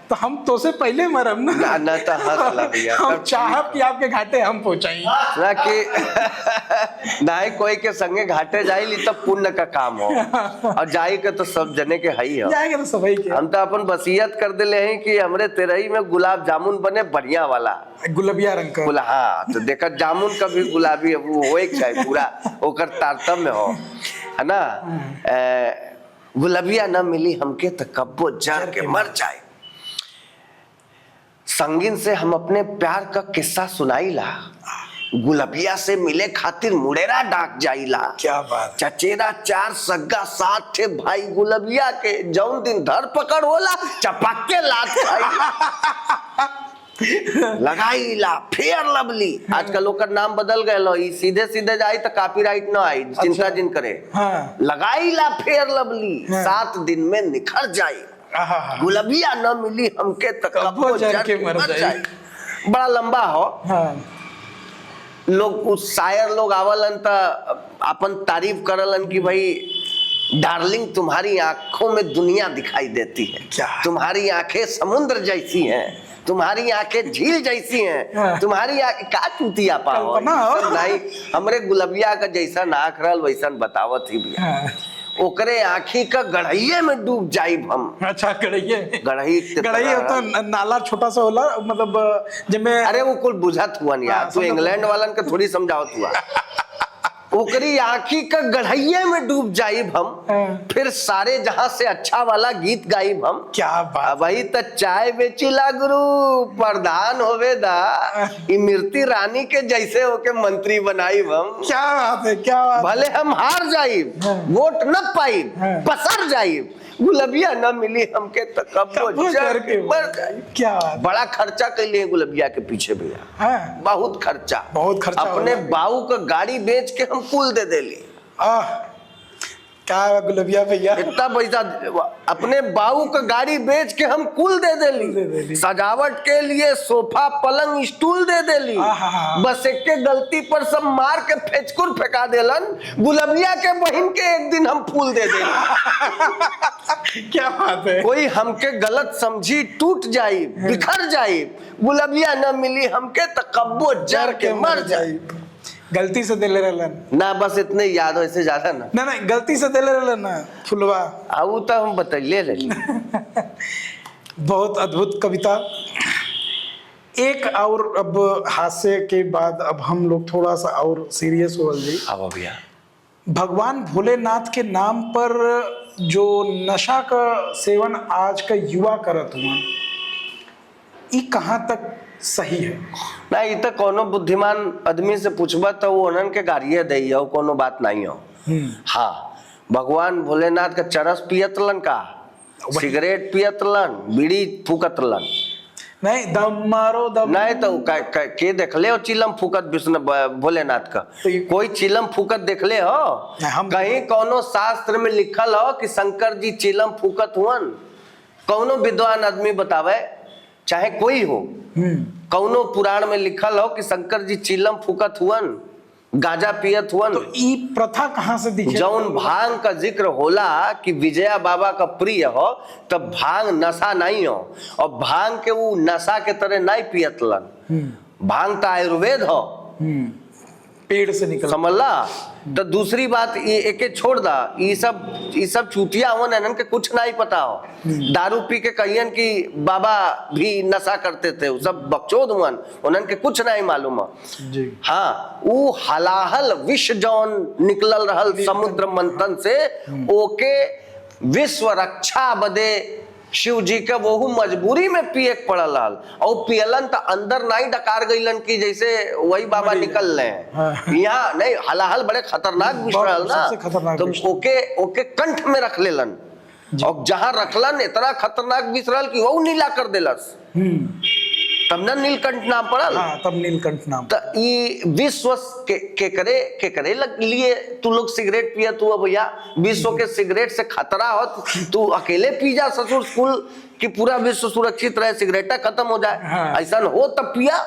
तो हम तो से पहले मरम ना तो हंसला भैया। हम चाहब कि आपके घाटे हम पहुंचाई ना कि नहीं कोई के संगे घाटे जाइली तब पुण्य का काम हो, और जाई के तो सब जने के हई हो, जाएगा तो सबई के। हम तो अपन वसीयत कर दिले हैं कि हमरे तेरही में गुलाब जामुन बने बढ़िया वाला, गुलबिया रंग का। हाँ तो देखा जामुन का भी गुलाबी वो होए चाहिए पूरा ओकर तारतम्य हो, है ना। गुलबिया न मिली हमके तो कब्बो जर के मर जाए। संगीन से हम अपने प्यार का किस्सा सुनाईला, गुलबिया से मिले खातिर मुड़ेरा डाक जाइला। क्या बात। चचेरा 4 सग्गा 7 थे भाई गुलबिया के, जौन दिन धर पकड़ होला चपक के लात खाई। लगाईला फेयर लवली, आजकल ओकर नाम बदल गए लो, सीधे सीधे जाई तो कॉपीराइट न आई, चिंता जिन करे। लगाईला फेयर लवली 7 दिन में निखर जाई, गुलबिया न मिली हमके तो कब्बो जर के मर जाए। बड़ा लंबा हो। लोग उस शायर लोग आवलन तो अपन तारीफ करलन कि भाई डार्लिंग तुम्हारी आंखों में दुनिया दिखाई देती है, तुम्हारी आंखें समुद्र जैसी हैं, तुम्हारी आंखें झील जैसी हैं, तुम्हारी का चूतिया पाओ नहीं, हमरे गुलबिया का जैसा नाक रहल वैसा बतावत ही भैया। ओकरे आँखी का गढ़इये में डूब जाइब हम। अच्छा गढ़इये, गढ़ई होता नाला छोटा सा होला, मतलब जिसमें अरे वो कुल बुझत हुआ नहीं यार, तू इंग्लैंड वालन के थोड़ी समझावत हुआ। ओकरी आँखी का गढ़इये में डूब जाइब हम, फिर सारे जहां से अच्छा वाला गीत गाइब हम। क्या बात। वही तो चाय बेचिला गुरु प्रधान होवेदा, इमरती रानी के जैसे होके मंत्री बनाइब हम। क्या बात है, क्या बात। भले हम हार जाइब, वोट न पाइब, पसर जाइब, गुलबिया न मिली हमके तो कब्बो जर के मर जाए। क्या बात। बड़ा खर्चा कैले गुलबिया के पीछे भैया, बहुत खर्चा, बहुत खर्चा। अपने बाऊ का गाड़ी बेच के हम कुल दे देली। क्या गुलबिया भैया, इतना पैसा अपने बाऊ का गाड़ी बेच के हम कुल दे देली, सजावट के लिए सोफा पलंग स्टूल दे देली, बस एक के गलती पर सब मार के फेचकुर फेंका देलन, गुलबिया के बहन के एक दिन हम फूल दे देली। क्या बात है। कोई हमके गलत समझी टूट जाई, बिखर जाई, गुलबिया न मिली हमके तो कब्बो जर के मर जाई। गलती से दिले रहलन ना, बस इतने याद हो, इससे ज्यादा ना। ना गलती से दिले रहलन ना फुलवा, वो तो हम बतैले रही। बहुत अद्भुत कविता। एक और अब हास्य के बाद अब हम लोग थोड़ा सा और सीरियस हो गए। अब भैया भगवान भोलेनाथ के नाम पर जो नशा का सेवन आज का युवा करत हुआ, ये कहाँ तक सही है? ना ये तो कोनो बुद्धिमान आदमी से पूछबा तो वो उन्हन के गाड़िए दे हो, कोनो बात नहीं हो। हाँ, भगवान भोलेनाथ का चरस पियतलन का, सिगरेट पियतलन, बीड़ी फूकतलन, नहीं दम मारो दम, नहीं तो के देखले हो चिलम फूकत विष्णु भोलेनाथ का? कोई चिलम फूकत देखले हो? कहीं कोनो शास्त्र में लिखल हो कि शंकर जी चिलम फूकत हुअन? कौनो विद्वान आदमी बतावे, चाहे कोई हो, कौनो पुराण में लिखल हो कि शंकर जी चिलम फूकत हुअन, गाजा पियत हुअन? तो ई प्रथा कहाँ से दिखे? जौन भांग का जिक्र होला कि विजया बाबा का प्रिय हो, तब भांग नशा नहीं हो, और भांग के वो नशा के तरह नहीं पियतलन। भांग तो आयुर्वेद हो, पेड़ से निकल, समझला? तो दूसरी बात एके छोड़ दा, ये सब चूतिया हुआ नैनन के कुछ नहीं पता हो। दारू पी के कहियन कि बाबा भी नशा करते थे, वो सब बकचोद हुअन, उन्हन के कुछ नहीं मालूम है। हाँ, वो हलाहल विष जौन निकलल रहल समुद्र मंथन से, ओके विश्व रक्षा बदे शिव जी के वहू मजबूरी में पिए पड़ल रहल, और पियलन तो अंदर नहीं डकार गईलन की जैसे वही बाबा निकल रहे हैं। यहाँ नहीं, हलाहल बड़े खतरनाक विष रहल ना, तो ओके कंठ में रख लेलन, और जहां रखलन इतना खतरनाक विष रहल कि वो नीला कर देलस, तब न नीलकंठ नाम पड़ल। तब नीलकंठ नाम। तो ई विश्व के करे लिए तू लोग सिगरेट पिया, तू भैया विश्व के सिगरेट से खतरा हो, तू अकेले पी जा ससुर स्कूल कि पूरा विश्व सुरक्षित रहे, सिगरेट खत्म हो जाए, ऐसा हो तब पिया,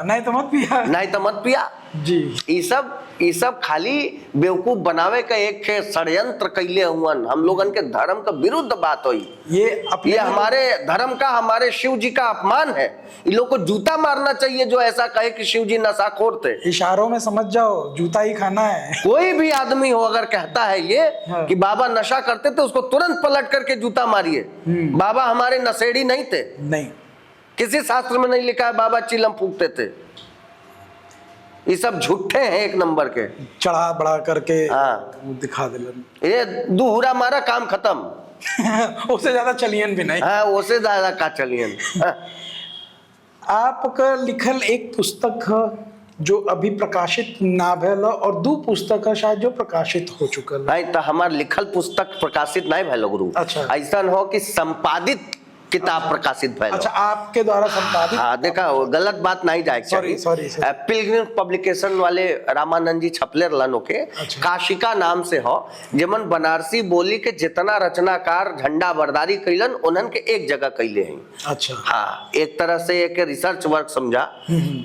नहीं तो मत पिया, नहीं तो मत पिया जी। ये सब खाली बेवकूफ बनावे का एक षड्यंत्र कैले हुअन, हम लोगन के धर्म का विरुद्ध बात हुई। ये हमारे धर्म का, हमारे शिव जी का अपमान है। इन लोग को जूता मारना चाहिए जो ऐसा कहे कि शिव जी नशाखोर थे। इशारों में समझ जाओ, जूता ही खाना है। कोई भी आदमी हो अगर कहता है ये कि बाबा नशा करते थे, उसको तुरंत पलट करके जूता मारिए। बाबा हमारे नशेड़ी नहीं थे, नहीं, किसी शास्त्र में नहीं लिखा है बाबा चिलम फूकते थे। ये सब झूठे हैं एक नंबर के, चढ़ा बढ़ा करके दिखा दिलन। ये दुहरा मारा काम खत्म। उससे ज्यादा चलियन भी नहीं। हाँ, उससे ज्यादा का चलियन। आपका लिखल एक पुस्तक है जो अभी प्रकाशित ना भेल, और दो पुस्तक है शायद जो प्रकाशित हो चुकल। नहीं तो हमार लिखल पुस्तक प्रकाशित नहीं भेल गुरु। अच्छा। ऐसा हो कि संपादित किताब प्रकाशित भेल। अच्छा, आपके द्वारा संपादित। हाँ, देखा गलत बात नहीं जाए। सॉरी। पिलग्रिम पब्लिकेशन वाले रामानंद जी छपले रहलन के। अच्छा। काशिका नाम से हो, जेमन बनारसी बोली के जितना रचनाकार झंडा बरदारी कैलन उन्हन के एक जगह कैले हैं। अच्छा। हाँ, एक तरह से एक रिसर्च वर्क समझा।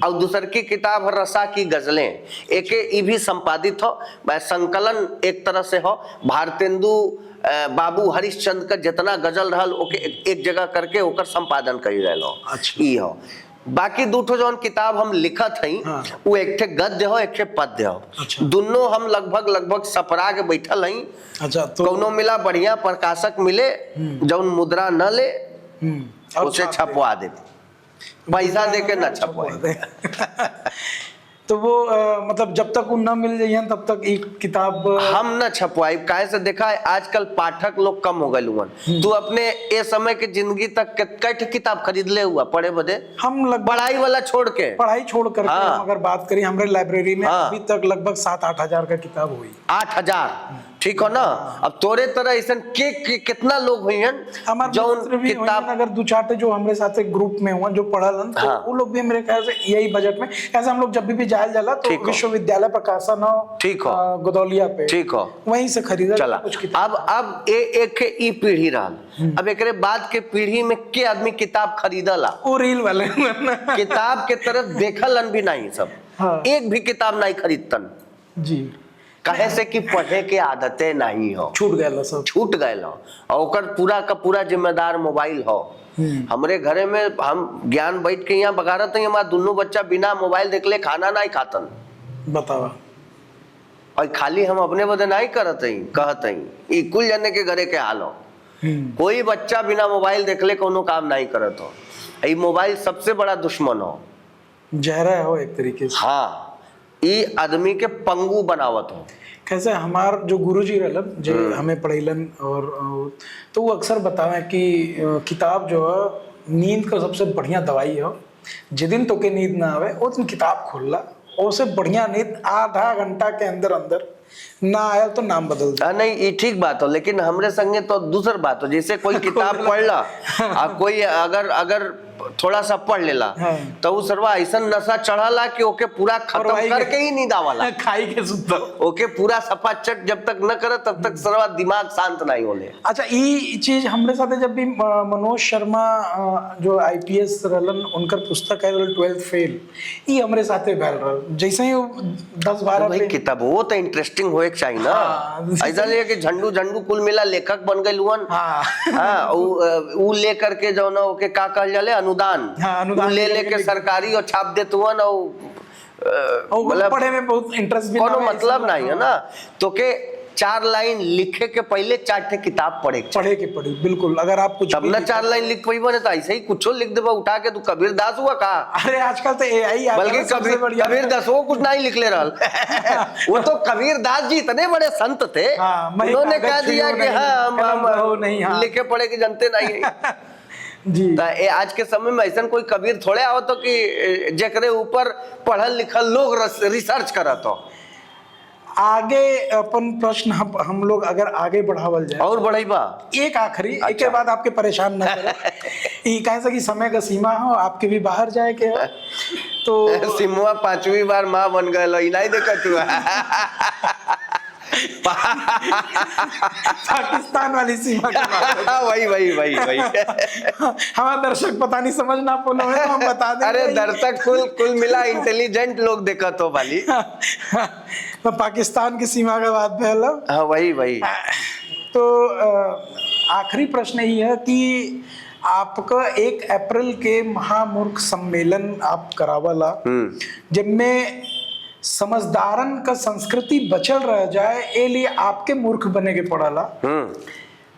और दूसर की किताब है रसा की गजलें, एक भी संपादित हो, संकलन एक तरह से हो। भारतेंदु बाबू हरिश्चंद्र का जितना गजल रहल ओके एक जगह करके ओकर संपादन कर रहे। अच्छा। ई हो। बाकी दूठो जौन किताब हम लिखत हई, वो एक ठे गद्य हो, एक ठे पद्य हो। अच्छा। दोनों हम लगभग सपरा के बैठल हई। अच्छा, तो कौनो मिला बढ़िया प्रकाशक मिले जौन मुद्रा न ले उसे छपवा दे, पैसा दे के न छपवा। तो वो मतलब जब तक वो न मिल जाइए तब तक एक किताब हम न छपवाई। काहे से देखा है आजकल पाठक लोग कम हो गए। तू अपने ये समय के जिंदगी तक कई किताब खरीद ले हुआ पढ़े बदे? हम लग पढ़ाई वाला छोड़ के, पढ़ाई छोड़ करके हम अगर बात करें हमारे लाइब्रेरी में अभी तक लगभग 7-8 हजार का किताब हुई। 8,000, ठीक हो ना। अब तोरे तरह ऐसा कितना लोग हुई हैं हमारे किताब, अगर 2-4 जो हमारे साथ ग्रुप में हुआ जो पढ़ल, तो वो लोग भी मेरे ख्याल से यही बजट में, ऐसे हम लोग जब भी जायल जाला तो विश्वविद्यालय प्रकाशन हो, ठीक हो, गोदौलिया पे, ठीक हो, वहीं से खरीदा चला। अब एक ई पीढ़ी रहल, अब एक बाद के पीढ़ी में के आदमी किताब खरीदला, वो रील वाले किताब के तरफ देखलन भी नहीं सब। एक भी किताब नहीं खरीदतन जी, कहे से कि पढ़े के आदतें नहीं हो, छूट गए और ओकर पूरा का पूरा जिम्मेदार मोबाइल हो। हमरे घरे में हम ज्ञान बैठ के यहाँ बगारत है, हमारा दोनों बच्चा बिना मोबाइल देखले खाना नहीं खातन। बतावा। और खाली हम अपने बदे नहीं करत है, कहत है कुल जने के घरे के हाल हो। कोई बच्चा बिना मोबाइल देखले कोनो काम नहीं करत हो। ये मोबाइल सबसे बड़ा दुश्मन हो, जहरा हो एक तरीके से। हाँ, ये आदमी के पंगु बनावत हो। कैसे हमार जो गुरुजी रहलन जो हमें पढ़ैलन, और तो वो अक्सर बतावे कि किताब जो है नींद का सबसे बढ़िया दवाई हो। जिदिन तो के नींद ना आवे उस दिन किताब खोलला, उससे बढ़िया नींद आधा घंटा के अंदर अंदर ना आया तो नाम बदल दे। नहीं, ये ठीक बात हो, लेकिन हमरे संगे तो दूसर बात हो। जैसे कोई किताब पढ़ला और कोई अगर थोड़ा सा पढ़ लेला तो वो सर्वा ऐसा नशा चढ़ाला कि ओके पूरा खत्म करके ही नींद आवाला, खाई के सुता ओके पूरा सफा चट जब तक न करे तब तक सर्वा दिमाग शांत नहीं होले। अच्छा, ये चीज हमरे साथ जब भी मनोज शर्मा जो IPS रहलन, उनकर पुस्तक है 12th फेल, ये हमरे साथे भेल रहल। जैसे ही 10-12 भाई किताब वो तो इंटरेस्टिंग होए के चाहिए ना। ऐसा ले कि झंडू कुल मिला लेखक बन गए लुअन। हां, वो लेकर के जो ना ओके का कहल जाले अनुदान, ले लेके सरकारी और छाप देत हुआ ना, और पढ़े में बहुत इंटरेस्ट भी कोनो ना है, मतलब इसलिए- नहीं है ना। तो के 4 लाइन लिखे के पहले 4 ठे किताब पढ़े के पढ़े के पढ़ी, बिल्कुल। अगर आप कुछ तब भी ना 4 लाइन लिख पाई बने तो ऐसे ही कुछ लिख देबा उठा के, तू कबीर दास हुआ का? अरे आजकल तो एआई आ गया बल्कि ना, सबसे कबीर बढ़िया। कबीर दास वो कुछ नहीं लिख ले रहा वो तो कबीर दास जी इतने बड़े संत थे, हाँ, मैं उन्होंने कागज कह दिया छुओ कि नहीं, हाँ कलम कहो नहीं, हाँ। लिखे पढ़े के जनते नहीं है। जी तो आज के समय में ऐसा कोई कबीर थोड़े आओ तो कि जेकरे ऊपर पढ़ल लिखल लोग रिसर्च करत हो। आगे अपन प्रश्न हम लोग अगर आगे बढ़ावल जाए और बढ़ाइबा एक आखिरी, एक के अच्छा। बाद आपके परेशान न करो। ये कैसा कि समय का सीमा हो, आपके भी बाहर जाए के हो, तो सिमुआ 5वीं बार माँ बन गए नहीं देखा तू पाकिस्तान वाली सीमा की बात है। वही हमारा दर्शक पता नहीं समझ ना पोलो है तो हम बता दें। अरे दर्शक कुल मिला इंटेलिजेंट लोग देखा तो वाली। तो पाकिस्तान की सीमा के बात पहला। हाँ वही तो आखिरी प्रश्न ये है कि आपका 1 अप्रैल के महामूर्ख सम्मेलन आप करावला, जिनमें समझदारन का संस्कृति बचल रह जाए ए लिए आपके मूर्ख बने के पड़ला।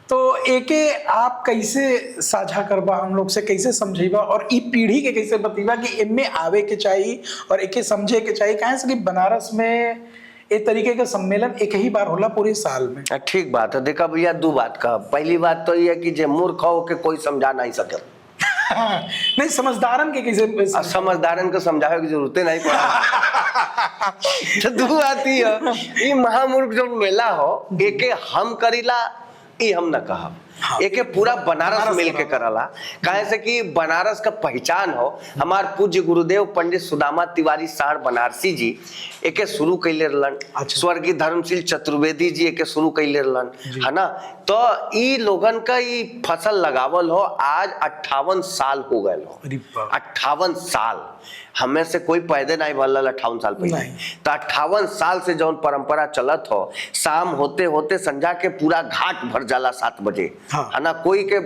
तो एके आप कैसे साझा करबा, हम लोग से कैसे समझेबा और ई पीढ़ी के कैसे बतीबा कि इनमें आवे के चाहिए और एके समझे के चाहिए? कहे से कि बनारस में एक तरीके का सम्मेलन एक ही बार होला पूरे साल में। ठीक बात है। देखा भैया 2 बात का, पहली बात तो ये है कि जे मूर्ख हो के कोई समझा नहीं सके। नहीं, समझदारन के कैसे समझदारन को समझावे की जरूरत नहीं पड़ा। तो 2 आती है, ये महामूर्ख जो मेला हो एके हम करीला, ये हम न कहा। एके पूरा बनारस मिल के करला। काहे से कि बनारस का पहचान हो। हमार पूज्य गुरुदेव पंडित सुदामा तिवारी साहड़ बनारसी जी एके शुरू कैले रहलन। स्वर्गीय धर्मशील चतुर्वेदी जी एके शुरू कैले रहलन, है ना। तो ई लोगन का ई फसल लगावल हो आज 58 साल हो गए हो। 58 साल हमें से कोई पैदे नहीं भरल 58 साल पहले। तो 58 साल से जौन परंपरा चलत हो, शाम होते होते संझा के पूरा घाट भर जाला 7 बजे, है ना। कोई के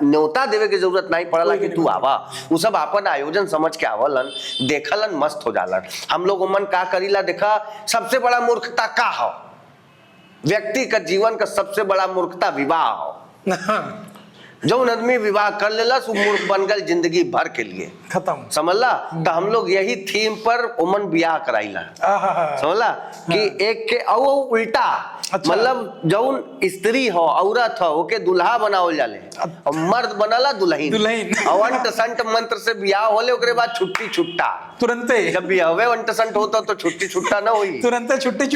न्योता देवे की जरूरत नहीं पड़ला कि तू आवा। वो सब अपन आयोजन समझ के आवलन, देखलन, मस्त हो जालन। हम लोग उमन का करीला देखा, सबसे बड़ा मूर्खता का हो? व्यक्ति का जीवन का सबसे बड़ा मूर्खता विवाह हो। जौन आदमी विवाह कर लेला वो मूर्ख बन गल जिंदगी भर के लिए, खत्म। समझला। तो हम लोग यही थीम पर उमन ब्याह कराइला, समझला कि एक के उल्टा। अच्छा। मतलब जौन स्त्री हो, औरत हो, ओके दुल्हा बनावल जाले और मर्द बनला दुल्हन। अवंट संट मंत्र से ब्याह होले, ओकरे बाद छुट्टी छुट्टा तुरंते। जब ब्याहवे वंट संट होता तो छुट्टी छुट्टा ना होई, तुरंते छुट्टी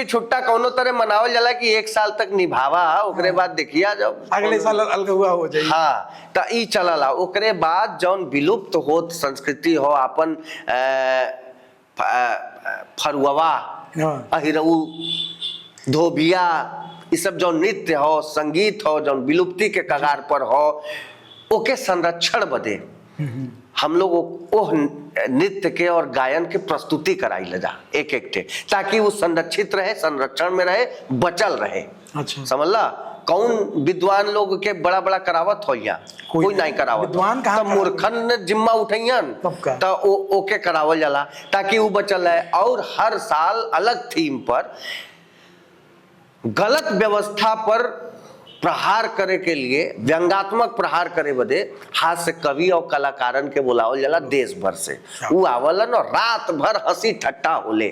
छुट्टा कौनो तरह मनावल जाला कि 1 साल तक निभावा, ओकरे बाद देखिया जब अगले साल अलगुआ हो जाए। हाँ, तो ई चलला। ओकरे बाद जौन विलुप्त होत संस्कृति हो, अपन फरुआ, अहिरऊ, धोबिया, ये सब जो नृत्य हो, संगीत हो, जो विलुप्ति के कगार पर हो, ओके संरक्षण बदे हम लोग वो नृत्य के और गायन के प्रस्तुति कराई ले जा एक थे, ताकि वो संरक्षित रहे, संरक्षण में रहे, बचल रहे। अच्छा, समझला। कौन विद्वान लोग के बड़ा बड़ा करावत हो, या कोई नहीं करावत। विद्वान कहाँ मूर्खन ने जिम्मा उठैयन तो ओके करावल जाला ताकि वो बचल है। और हर साल अलग थीम पर गलत व्यवस्था पर प्रहार करे के लिए, व्यंगात्मक प्रहार करे बदे हाथ से कवि और कलाकारन के बुलावल जाला देश भर से। वो आवलन और रात भर हंसी ठट्टा होले।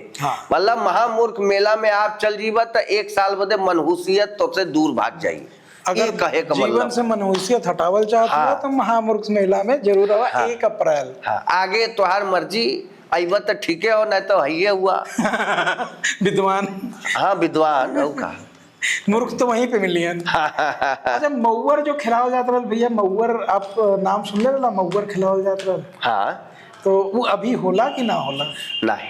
मतलब महामूर्ख मेला में आप चल जीवा तो 1 साल बदे मनहूसियत तो से दूर भाग जाई। अगर कहे जीवन से मनहूसियत हटावल चाहते हो तो महामूर्ख मेला में जरूर आवा। 1 अप्रैल। आगे तुम्हार मर्जी, आइबा तो ठीक है, और नहीं तो हइये हुआ विद्वान। हाँ विद्वान हो का, मूर्ख तो वहीं पे मिली है। अच्छा, मऊर जो खिलावल जाता रहा भैया, मऊर आप नाम सुन ले, मऊर खिलावल जाता रहा। हाँ, तो वो अभी होला कि ना होला? नहीं,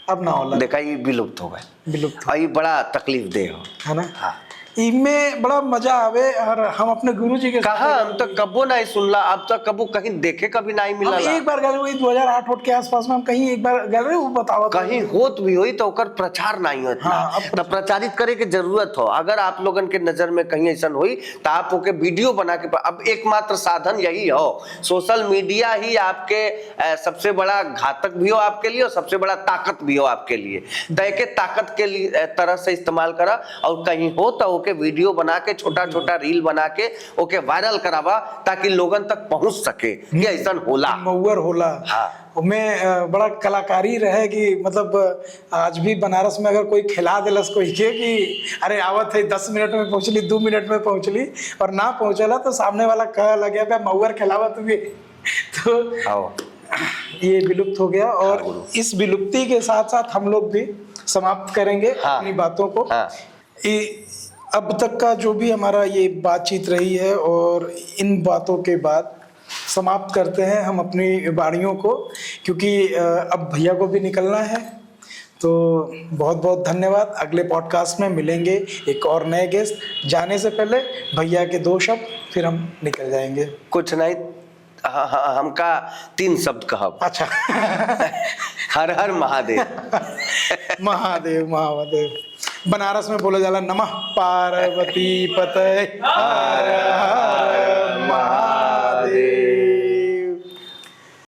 अब ना होला। देखा ये विलुप्त हो गए, विलुप्त। ये बड़ा तकलीफ दे हो, है ना। हाँ। इनमें बड़ा मजा आवे और हम अपने गुरुजी के कहा हम तो कबो नहीं सुनला, अब तक कबो कहीं देखे कभी नहीं हम मिला। एक बार गए वही 2008 के आसपास में, हम कहीं एक बार गए वो बताओ कहीं होत भी होई तो ओकर प्रचार नहीं होता। हाँ, तो प्रचारित करे की जरूरत हो। अगर आप लोगन के नजर में कहीं ऐसा हुई तो आप ओके वीडियो बना के, अब एकमात्र साधन यही हो, सोशल मीडिया ही आपके सबसे बड़ा घातक भी हो आपके लिए और सबसे बड़ा ताकत भी हो आपके लिए। तो एक ताकत के लिए तरह से इस्तेमाल करा, और कहीं हो तो ओके वीडियो बना के, छोटा छोटा रील बना के ओके वायरल करावा, ताकि लोगन तक पहुंच सके कि ऐसा होला मऊर होला। हाँ। में बड़ा कलाकारी रहे कि मतलब आज भी बनारस में अगर कोई खिला दिलस कोई के कि अरे आवत है 10 मिनट में पहुंचली, 2 मिनट में पहुंचली, और ना पहुंचला तो सामने वाला कह लगे बे मऊर खिलावत भी। तो ये विलुप्त हो गया, और इस विलुप्ति के साथ साथ हम लोग भी समाप्त करेंगे अपनी बातों को। अब तक का जो भी हमारा ये बातचीत रही है, और इन बातों के बाद समाप्त करते हैं हम अपनी वाणियों को, क्योंकि अब भैया को भी निकलना है। तो बहुत बहुत धन्यवाद। अगले पॉडकास्ट में मिलेंगे एक और नए गेस्ट। जाने से पहले भैया के 2 शब्द, फिर हम निकल जाएंगे। कुछ नहीं, हमका 3 शब्द कहब। अच्छा। हर हर महादेव। महादेव महादेव। बनारस में बोला जाला नमः पार्वती पतये हर हर